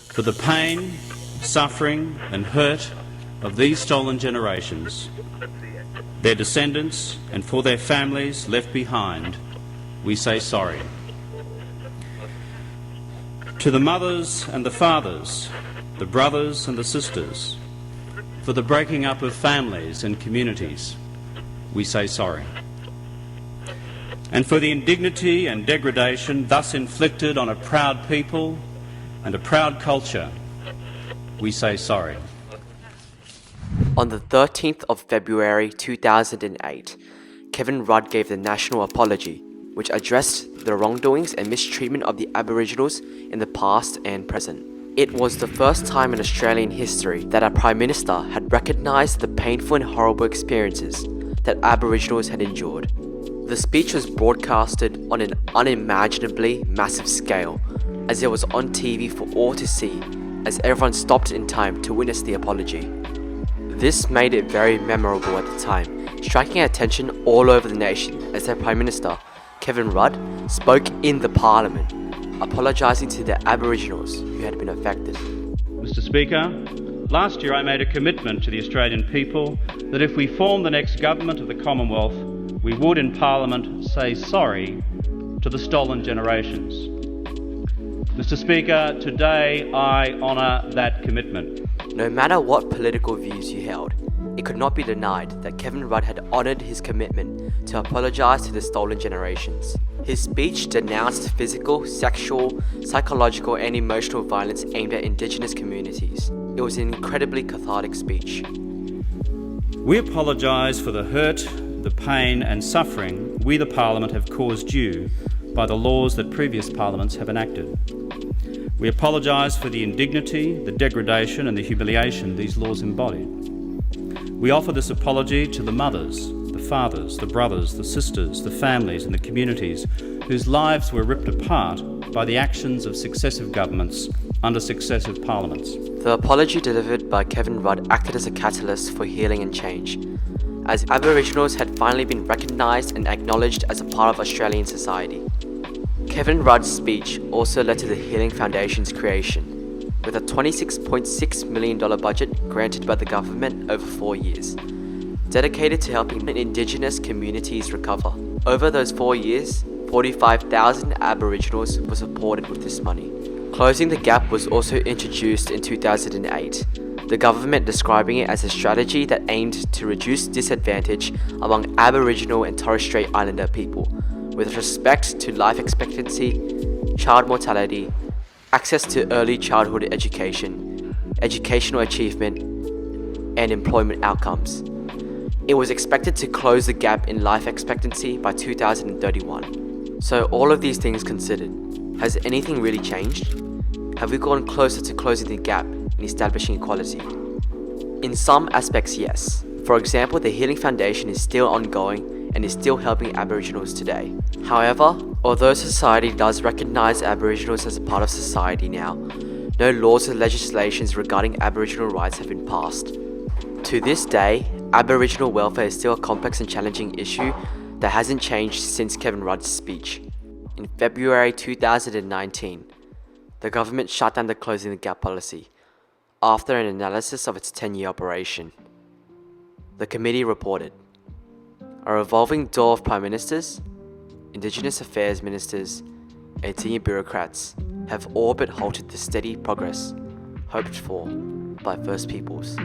for the pain, suffering and hurt of these stolen generations, their descendants and for their families left behind, we say sorry. To the mothers and the fathers, the brothers and the sisters, for the breaking up of families and communities, we say sorry. And for the indignity and degradation thus inflicted on a proud people and a proud culture, we say sorry. On the 13th of February 2008, Kevin Rudd gave the national apology, which addressed the wrongdoings and mistreatment of the Aboriginals in the past and present. It was the first time in Australian history that a Prime Minister had recognised the painful and horrible experiences that Aboriginals had endured. The speech was broadcasted on an unimaginably massive scale, as it was on TV for all to see, as everyone stopped in time to witness the apology. This made it very memorable at the time, striking attention all over the nation as their Prime Minister, Kevin Rudd, spoke in the Parliament, apologising to the Aboriginals who had been affected. Mr. Speaker, last year I made a commitment to the Australian people that if we form the next government of the Commonwealth, we would in Parliament say sorry to the stolen generations. Mr. Speaker, today I honour that commitment. No matter what political views you held, it could not be denied that Kevin Rudd had honoured his commitment to apologise to the stolen generations. His speech denounced physical, sexual, psychological and emotional violence aimed at Indigenous communities. It was an incredibly cathartic speech. We apologise for the hurt, the pain and suffering we the Parliament have caused you by the laws that previous Parliaments have enacted. We apologise for the indignity, the degradation and the humiliation these laws embodied. We offer this apology to the mothers, the fathers, the brothers, the sisters, the families and the communities whose lives were ripped apart by the actions of successive governments under successive parliaments. The apology delivered by Kevin Rudd acted as a catalyst for healing and change, as Aboriginals had finally been recognised and acknowledged as a part of Australian society. Kevin Rudd's speech also led to the Healing Foundation's creation, with a $26.6 million budget granted by the government over 4 years, dedicated to helping Indigenous communities recover. Over those 4 years, 45,000 Aboriginals were supported with this money. Closing the Gap was also introduced in 2008, the government describing it as a strategy that aimed to reduce disadvantage among Aboriginal and Torres Strait Islander people, with respect to life expectancy, child mortality, access to early childhood education, educational achievement, and employment outcomes. It was expected to close the gap in life expectancy by 2031. So all of these things considered, has anything really changed? Have we gone closer to closing the gap in establishing equality? In some aspects, yes. For example, the Healing Foundation is still ongoing and is still helping Aboriginals today. However, although society does recognise Aboriginals as a part of society now, no laws or legislations regarding Aboriginal rights have been passed. To this day, Aboriginal welfare is still a complex and challenging issue that hasn't changed since Kevin Rudd's speech. In February 2019, the government shut down the Closing the Gap policy after an analysis of its 10-year operation. The committee reported, a revolving door of Prime Ministers, Indigenous Affairs Ministers, and senior bureaucrats have all but halted the steady progress hoped for by First Peoples.